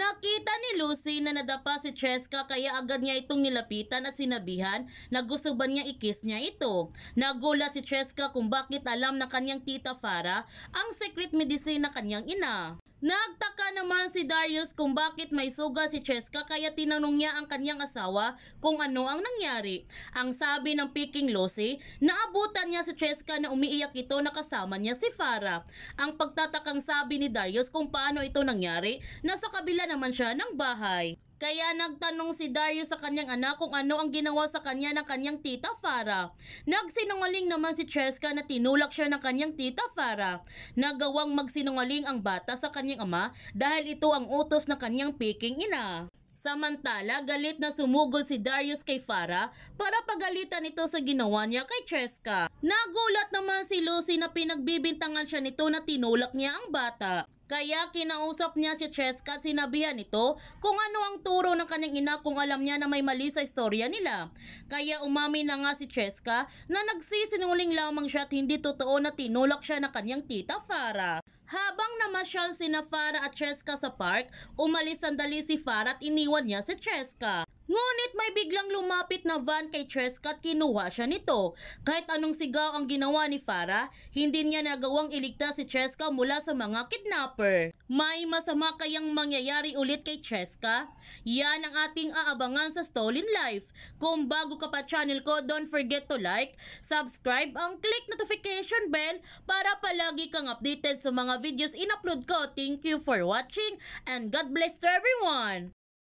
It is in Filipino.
Nakita ni Lucy na nadapa si Cheska kaya agad niya itong nilapitan at sinabihan na gusto ba niya i-kiss niya ito. Nagulat si Cheska kung bakit alam ng kanyang tita Farah ang secret medicine na kanyang ina. Nagtaka naman si Darius kung bakit may sugat si Cheska kaya tinanong niya ang kanyang asawa kung ano ang nangyari. Ang sabi ng Peking Lucy, naabutan niya si Cheska na umiiyak ito na kasama niya si Farah. Ang pagtatakang sabi ni Darius kung paano ito nangyari, nasa kabila naman siya ng bahay. Kaya nagtanong si Darius sa kanyang anak kung ano ang ginawa sa kanya ng kanyang tita Farah. Nagsinungaling naman si Cheska na tinulak siya ng kanyang tita Farah. Nagawang magsinungaling ang bata sa kanyang ama dahil ito ang utos ng kanyang Peking ina. Samantala, galit na sumugod si Darius kay Farah para pagalitan ito sa ginawa niya kay Cheska. Nagulat naman si Lucy na pinagbibintangan siya nito na tinulak niya ang bata. Kaya kinausap niya si Cheska at sinabihan ito kung ano ang turo ng kanyang ina kung alam niya na may mali sa istorya nila. Kaya umamin na nga si Cheska na nagsisinungaling lamang siya at hindi totoo na tinulak siya ng kanyang tita Farah. Habang namasyal sina Farah at Cheska sa park, umalis sandali si Farah at iniwan niya si Cheska. Ngunit may biglang lumapit na van kay Cheska at kinuha siya nito. Kahit anong sigaw ang ginawa ni Farah, hindi niya nagawang iligtas si Cheska mula sa mga kidnapper. May masama kayang mangyayari ulit kay Cheska? Yan ang ating aabangan sa Stolen Life. Kung bago ka pa channel ko, don't forget to like, subscribe, ang click notification bell para palagi kang updated sa mga videos in-upload ko. Thank you for watching and God bless to everyone!